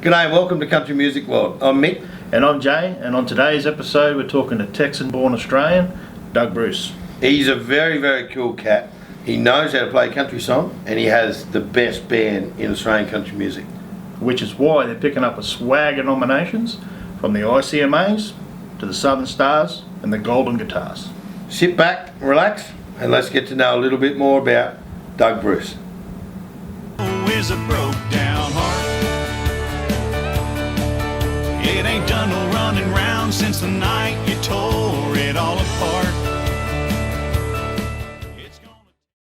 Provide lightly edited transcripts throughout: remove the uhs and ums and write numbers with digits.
G'day and welcome to Country Music World. I'm Mick. And I'm Jay, and on today's episode we're talking to Texan-born Australian, Doug Bruce. He's a very, very cool cat. He knows how to play country song and he has the best band in Australian country music. Which is why they're picking up a swag of nominations from the ICMAs to the Southern Stars and the Golden Guitars. Sit back, relax, and let's get to know a little bit more about Doug Bruce. Is a broke down heart. It ain't done no running round since the night you tore it all apart.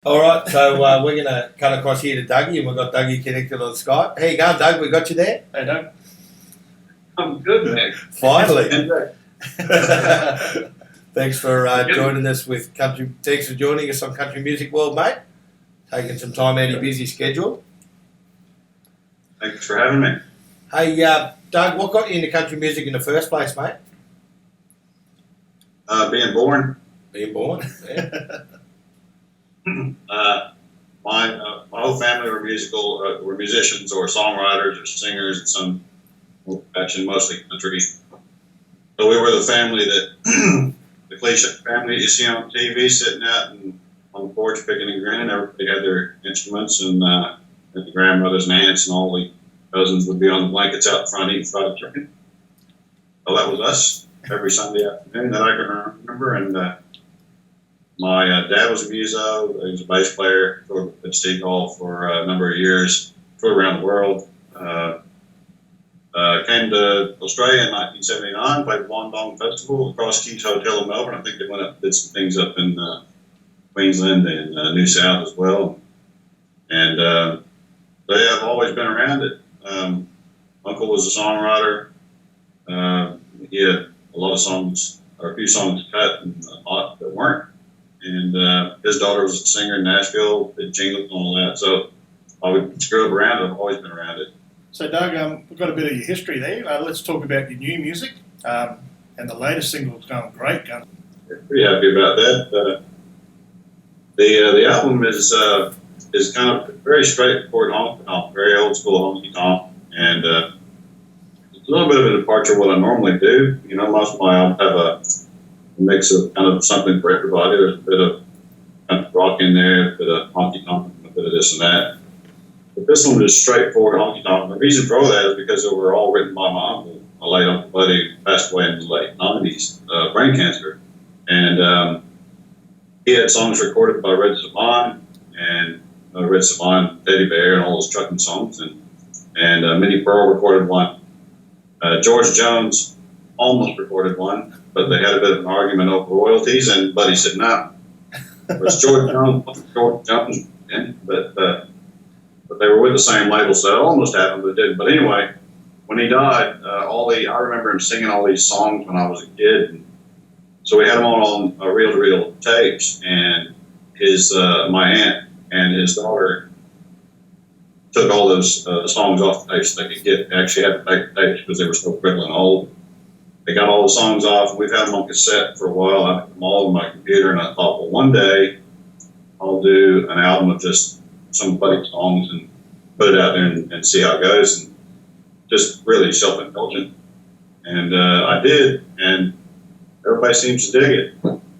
Alright, so we're going to cut across here to Dougie, and we've got Dougie connected on Skype. How you going, Doug? We got you there? Hey, Doug. I'm good, Mick. Finally. Thanks for joining us with Country. Thanks for joining us on Country Music World, mate. Taking some time out of your busy schedule. Thanks for having me. Hey, Doug, what got you into country music in the first place, mate? Being born, Being born. Yeah. my whole family were were musicians or songwriters or singers, and some actually mostly country. So we were the family that the cliche family you see on TV, sitting out and on the porch picking and grinning. Everybody had their instruments, and the grandmothers and aunts and all the cousins would be on the blankets out front eating fried chicken. So that was us every Sunday afternoon that I can remember. And my dad was a muso. He was a bass player. Toured at Steve Hall for a number of years. Toured around the world. Came to Australia in 1979. Played the Wandong Festival, the Cross Keys Hotel in Melbourne. I think they went up and did some things up in Queensland and New South as well. And yeah, I've always been around it. Uncle was a songwriter. He had a lot of songs, or a few songs cut and a lot that weren't. And his daughter was a singer in Nashville, did jingles and all that. So I would screw up around it. I've always been around it. So, Doug, we've got a bit of your history there. Let's talk about your new music. And the latest single's going great. Pretty happy about that. The album is kind of very straightforward honky tonk, very old school honky tonk, and it's a little bit of a departure from what I normally do. You know, most of my albums have a mix of kind of something for everybody. There's a bit of kind of rock in there, a bit of honky tonk, a bit of this and that. But this one is straightforward honky tonk. The reason for that is because they were all written by my uncle. My late Uncle Buddy passed away in the late 90s, brain cancer, and he had songs recorded by Red Savine and Red Savine, Teddy Bear, and all those trucking songs, and Minnie Pearl recorded one. George Jones almost recorded one, but they had a bit of an argument over royalties, and Buddy said no. It was George Jones, but they were with the same label, so it almost happened, but it didn't. But anyway, when he died, I remember him singing all these songs when I was a kid, and so we had them all on reel-to-reel tapes, and my aunt and his daughter took all those songs off the tapes so they could get. They actually had to take the tapes because they were so brittle and old. They got all the songs off. We've had them on cassette for a while. I had them all on my computer, and I thought, well, one day I'll do an album of just some buddy songs and put it out there and see how it goes, and just really self-indulgent. And I did, and everybody seems to dig it.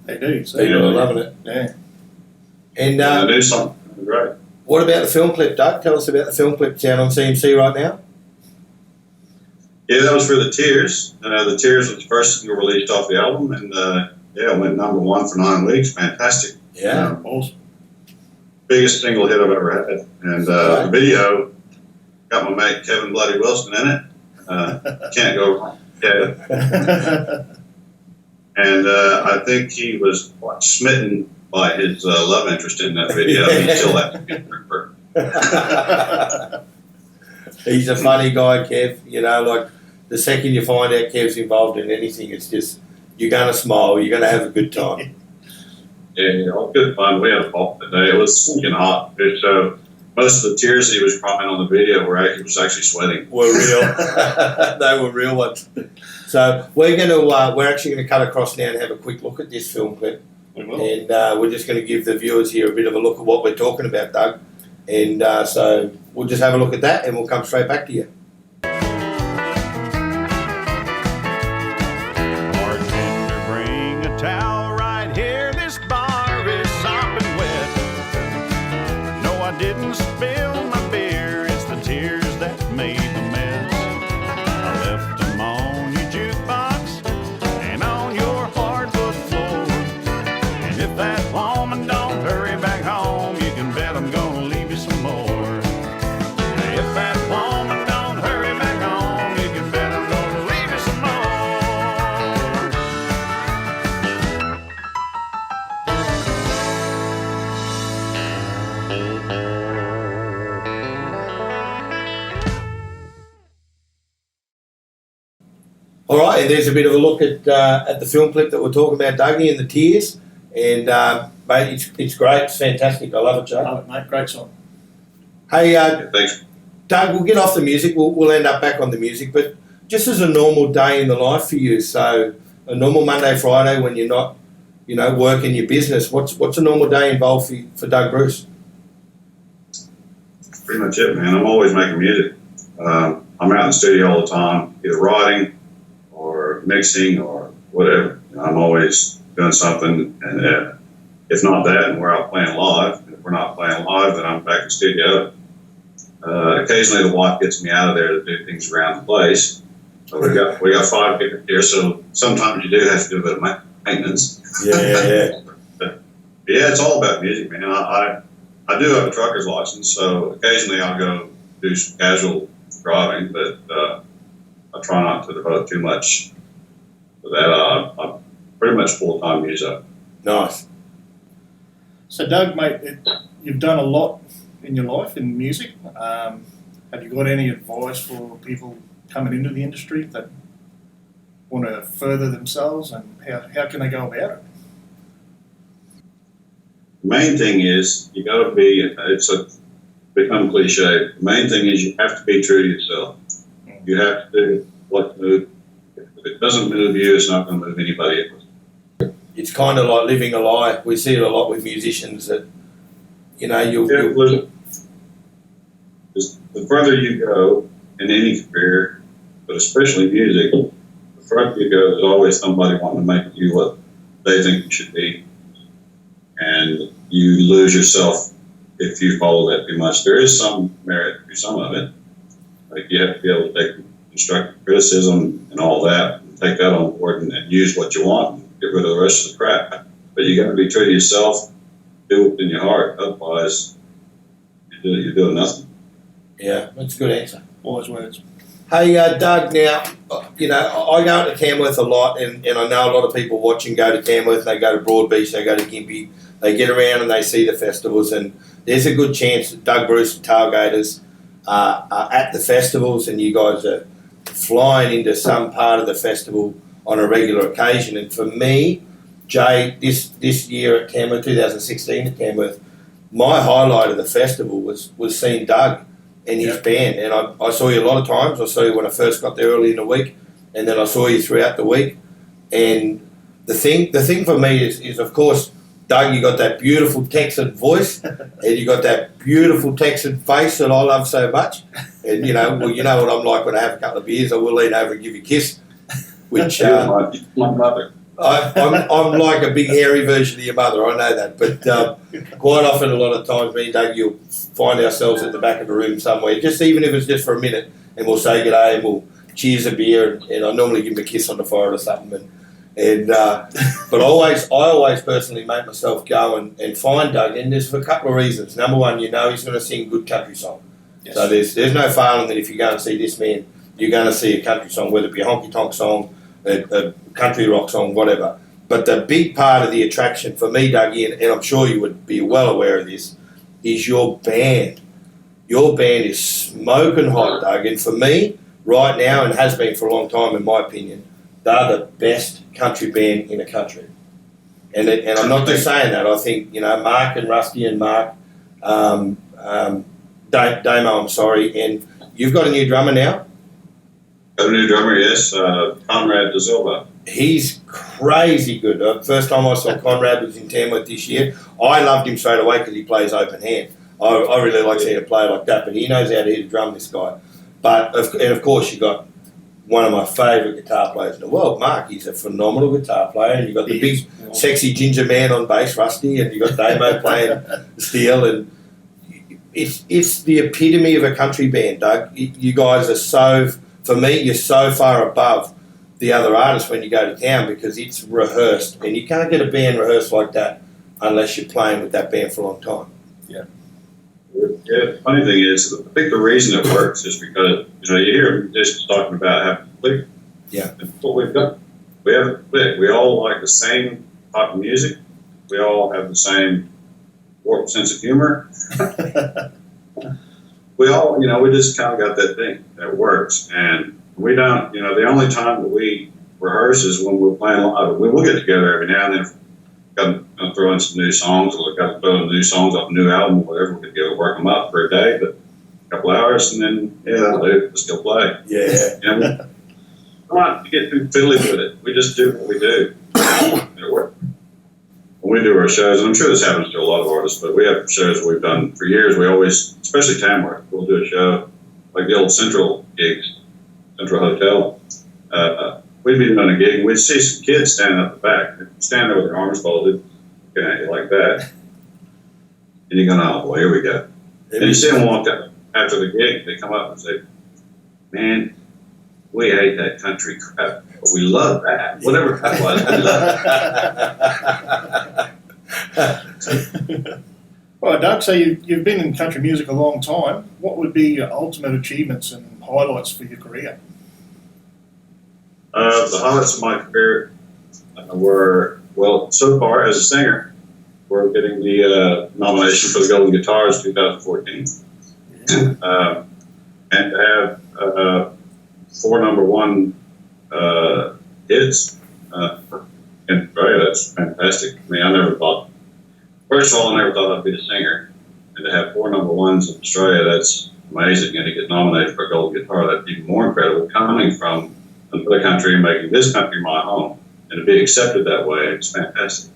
They do. So People are loving it. Yeah. And the new song is great. what about the film clip, Doug? Tell us about the film clip down on CMC right now. Yeah, that was for The Tears. The Tears was the first single released off the album, and it went #1 for 9 weeks. Fantastic. Yeah. Awesome. Biggest single hit I've ever had. And the video got my mate Kevin Bloody Wilson in it. Can't go wrong. Yeah. And I think he was smitten by his love interest in that video. He still has to get her. He's a funny guy, Kev. You know, like the second you find out Kev's involved in anything, it's just, you're going to smile, you're going to have a good time. Yeah, it was good fun. We had a ball today. It was stinking hot. So most of the tears he was crying on the video he was actually sweating. Were real. They were real ones. So we're actually going to cut across now and have a quick look at this film clip. We will. And we're just going to give the viewers here a bit of a look at what we're talking about, Doug. And so we'll just have a look at that and we'll come straight back to you. All right, and there's a bit of a look at the film clip that we're talking about, Dougie, and the tears. And mate, it's great, it's fantastic. I love it, Joe. Love it, mate. Great song. Hey, Thanks. Doug, we'll get off the music. We'll end up back on the music, but just as a normal day in the life for you, so a normal Monday, Friday when you're not, working your business, what's a normal day involved for Doug Bruce? Pretty much it, man. I'm always making music. I'm out in the studio all the time, either writing or mixing or whatever. I'm always doing something, and if not that, and we're out playing live. And if we're not playing live, then I'm back in the studio. Occasionally, the wife gets me out of there to do things around the place. So we got 5 people here, so sometimes you do have to do a bit of maintenance. Yeah. Yeah, it's all about music, man. I do have a trucker's license, so occasionally I'll go do some casual driving, but I try not to devote too much to that. I'm pretty much full-time music. Nice. So, Doug, mate, you've done a lot in your life in music. Have you got any advice for people coming into the industry that want to further themselves, and how can they go about it? The main thing is you got to be. Become cliche. The main thing is you have to be true to yourself. You have to do what moves. If it doesn't move you, it's not going to move anybody else. It's kind of like living a lie. We see it a lot with musicians that, the further you go in any career, but especially music, the further you go, there's always somebody wanting to make you what they think you should be, and you lose yourself if you follow that too much. There is some merit to some of it. Like you have to be able to take constructive criticism and all that, and take that on board and use what you want and get rid of the rest of the crap. But you got to be true to yourself, do it in your heart. Otherwise, you're doing nothing. Yeah, that's a good answer. Wise words. Hey, Doug, now, I go to Tamworth a lot, and I know a lot of people watching go to Tamworth, they go to Broadbeach, they go to Gympie, they get around and they see the festivals, and there's a good chance that Doug Bruce and Tailgaters are at the festivals, and you guys are flying into some part of the festival on a regular occasion. And for me, Jay, this year at Tamworth, 2016 at Tamworth, my highlight of the festival was seeing Doug and his band. And I saw you a lot of times. I saw you when I first got there early in the week, and then I saw you throughout the week. And the thing for me is of course, Doug, you got that beautiful Texan voice, and you got that beautiful Texan face that I love so much. And you know what I'm like when I have a couple of beers. I will lean over and give you a kiss. Which my mother. I'm like a big hairy version of your mother. I know that, but quite often, a lot of times, me and Doug, you'll find ourselves at the back of a room somewhere, just even if it's just for a minute, and we'll say good day and we'll cheers a beer, and I normally give him a kiss on the forehead or something. But I always personally make myself go and find Doug, and there's for a couple of reasons. Number one, he's going to sing good country song. Yes. So there's no failing that if you go and see this man, you're going to see a country song, whether it be a honky tonk song, a country rock song, whatever. But the big part of the attraction for me, Dougie, and I'm sure you would be well aware of this, is your band. Your band is smoking hot, Doug, and for me, right now, and has been for a long time, in my opinion, they're the best country band in the country. And I'm not just saying that. I think, Mark and Rusty and Mark, Damo, I'm sorry, and you've got a new drummer now? Got a new drummer, yes, Conrad De Silva. He's crazy good. The first time I saw Conrad was in Tamworth this year. I loved him straight away because he plays open hand. I really like seeing him play like that, but he knows how to hit a drum, this guy. And of course, you got one of my favourite guitar players in the world, Mark. He's a phenomenal guitar player, and you've got the big, sexy ginger man on bass, Rusty, and you've got Damo playing steel, and it's the epitome of a country band, Doug. You guys are so, for me, you're so far above the other artists when you go to town because it's rehearsed, and you can't get a band rehearsed like that unless you're playing with that band for a long time. Yeah. Yeah, the funny thing is, I think the reason it works is because, you hear musicians talking about having a click. Yeah. And what we've got, we have a click. We all like the same type of music. We all have the same warped sense of humor. We all, we just kind of got that thing that works. And We don't, you know, the only time that we rehearse is when we're playing live. We will get together every now and then. Got to throw in some new songs, or got to throw in new songs off a new album, or whatever. We could go work them up for a day, but a couple hours, and then that'll do. Let's go play. Yeah. You know, we don't get too fiddly with it. We just do what we do. When we do our shows, and I'm sure this happens to a lot of artists, but we have shows we've done for years. We always, especially Tamworth, we'll do a show like the old Central gigs, Central Hotel. We'd be doing a gig, and we'd see some kids standing up the back, standing there with their arms folded, looking at you like that. And you're going, oh boy, here we go. And you see them walk up after the gig, they come up and say, man, we hate that country crap, but we love that. Whatever that was, we love it. All right, Doug, so you've been in country music a long time. What would be your ultimate achievements and highlights for your career? The highlights of my career were, well, so far as a singer, we're getting the nomination for the Golden Guitars 2014. And to have 4 number 1 hits in Australia, that's fantastic. I mean, I never thought, first of all, I never thought I'd be a singer. And to have 4 number 1s in Australia, that's amazing. And to get nominated for a Golden Guitar, that's even more incredible. Coming from another country and making this country my home, and to be accepted that way, it's fantastic.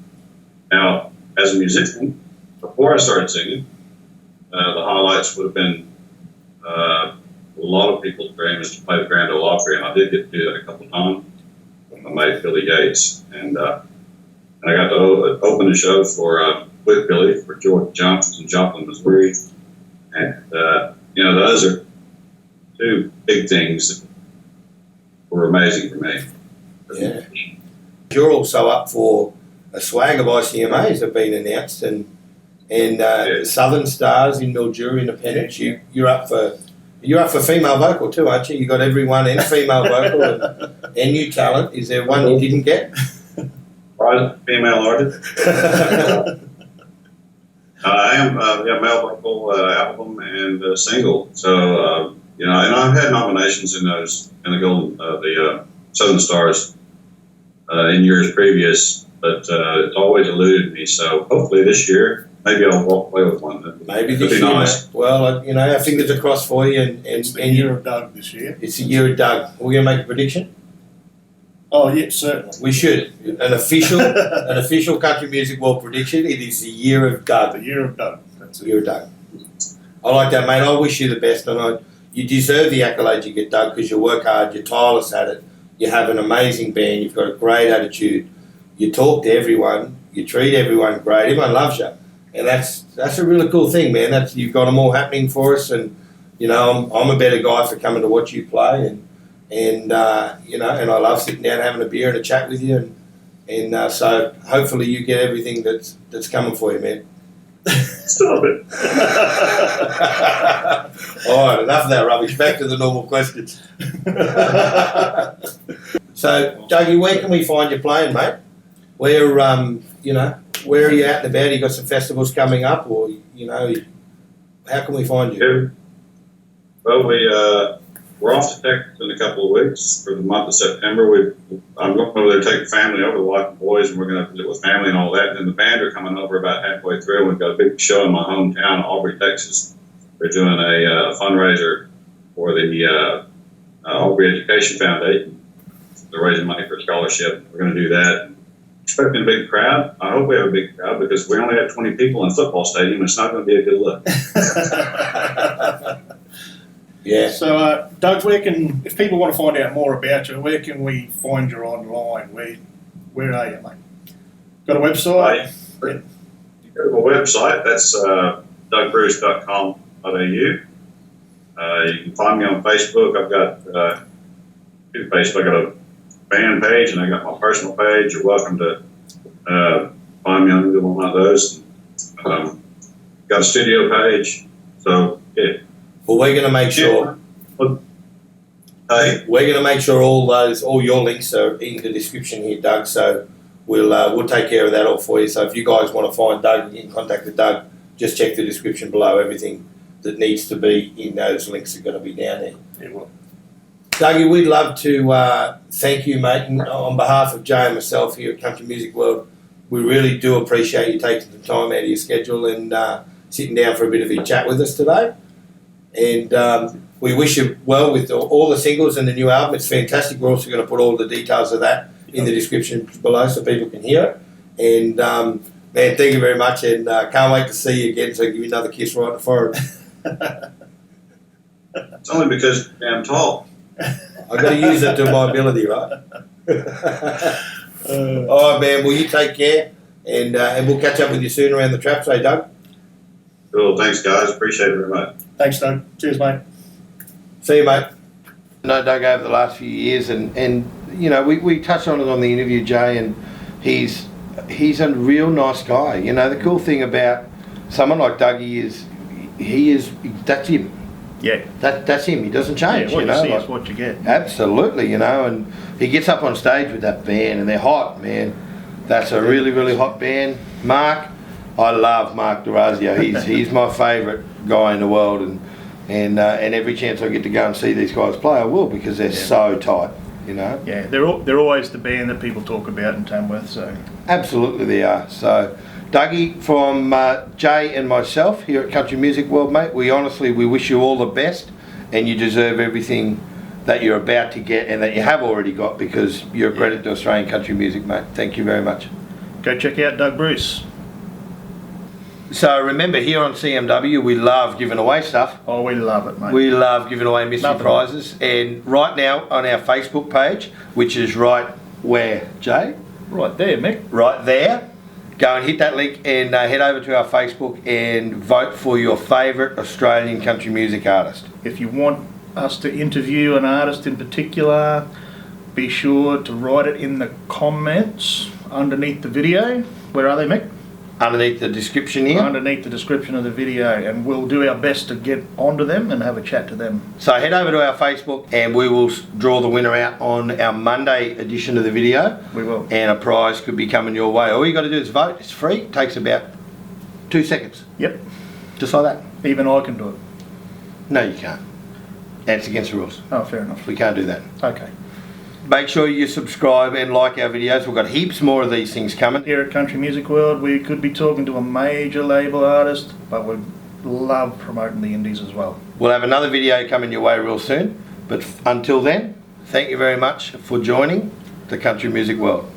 Now, as a musician, before I started singing, the highlights would have been a lot of people's dream is to play the Grand Ole Opry, and I did get to do that a couple of times with my mate Billy Yates, and I got to open the show for with Billy for George Johnson's in Joplin, Missouri, and you know, those are 2 big things that were amazing for me. Yeah. You're also up for a swag of ICMAs have been announced, and Southern Stars in Mildura Independence. You're up for female vocal too, aren't you? You got everyone and female vocal and new talent. Is there one you didn't get? Female artist. I am male vocal album and single. So you know, and I've had nominations in the Golden the Southern Stars in years previous, but it's always eluded me. So hopefully this year, maybe I'll walk away with one. Maybe this year. Nice. Well, you know, our fingers are crossed for you. And it's the year of Doug this year. It's the year of Doug. We're going to make a prediction. Oh yeah, certainly. We should. An official country music world prediction. It is the year of Doug. The year of Doug. That's it. Year of Doug. I like that, mate. I wish you the best, and you deserve the accolades you get, Doug, because you work hard, you're tireless at it, you have an amazing band, you've got a great attitude, you talk to everyone, you treat everyone great, everyone loves you, and that's a really cool thing, man. You've got them all happening for us, and you know, I'm a better guy for coming to watch you play, and you know, and I love sitting down having a beer and a chat with you, and so hopefully you get everything that's coming for you, man. Stop it. All right, enough of that rubbish. Back to the normal questions. So, Dougie, where can we find you playing, mate? Where, you know, where are you out and about? You got some festivals coming up, or you know, how can we find you? Well, we're off to Texas in a couple of weeks for the month of September. I'm going over there to take the family over, the wife and boys, and we're going to visit with family and all that. And then the band are coming over about halfway through. We've got a big show in my hometown, Aubrey, Texas. We're doing a fundraiser for the Aubrey Education Foundation. They're raising money for a scholarship. We're going to do that. Expecting a big crowd. I hope we have a big crowd because we only have 20 people in a football stadium. It's not going to be a good look. Yeah. So, Doug, if people want to find out more about you, where can we find you online? Where are you, mate? Got a website? You go to my website. That's dougbruce.com.au. You can find me on Facebook. I've got 2 pages. I got a band page and I got my personal page. You're welcome to find me on either one of those. Got a studio page. So, yeah. Well, we're going to make sure. Hey, we're going to make sure all your links are in the description here, Doug. So we'll take care of that all for you. So if you guys want to find Doug, you can contact Doug. Just check the description below. Everything that needs to be in those links are going to be down there. Yeah, well. Dougie, we'd love to thank you, mate, and on behalf of Jay and myself here at Country Music World. We really do appreciate you taking the time out of your schedule and sitting down for a bit of a chat with us today. And we wish you well with all the singles and the new album. It's fantastic. We're also going to put all the details of that in the description below so people can hear it. And man, thank you very much, and can't wait to see you again, so I can give you another kiss right in the forehead. It's only because you're damn tall. I've got to use it to my ability, right? All right, man. Well, you take care, and we'll catch up with you soon around the traps, eh, Doug? Cool. Thanks, guys. Appreciate it very much. Thanks, Doug. Cheers, mate. See you, mate. No, Doug, over the last few years, and you know, we touched on it on the interview, Jay, and he's a real nice guy. You know, the cool thing about someone like Dougie is that's him. Yeah. That's him. He doesn't change. Yeah, what you know, see like, is what you get. Absolutely, you know, and he gets up on stage with that band, and they're hot, man. That's a really, really hot band. Mark, I love Mark Durazio. He's my favourite guy in the world, and every chance I get to go and see these guys play, I will, because they're so tight, you know. Yeah, they're always the band that people talk about in Tamworth. So Absolutely, they are. So, Dougie, from Jay and myself here at Country Music World, mate, we wish you all the best, and you deserve everything that you're about to get and that you have already got, because you're a credit to Australian country music, mate. Thank you very much. go check out Doug Bruce. So remember, here on CMW, we love giving away stuff. Oh, we love it, mate. We love giving away mystery Nothing. prizes, and right now on our Facebook page, which is right where, Jay? Right there, Mick. Right there. Go and hit that link and head over to our Facebook and vote for your favourite Australian country music artist. If you want us to interview an artist in particular, be sure to write it in the comments underneath the video. Where are they, Mick? Underneath the description here. Underneath the description of the video, and we'll do our best to get onto them and have a chat to them. So head over to our Facebook and we will draw the winner out on our Monday edition of the video. We will. And a prize could be coming your way. All you got to do is vote. It's free. It takes about 2 seconds. Yep. Just like that. Even I can do it. No, you can't. And it's against the rules. Oh, fair enough. We can't do that. Okay. Make sure you subscribe and like our videos. We've got heaps more of these things coming. Here at Country Music World, we could be talking to a major label artist, but we love promoting the indies as well. We'll have another video coming your way real soon. But until then, thank you very much for joining the Country Music World.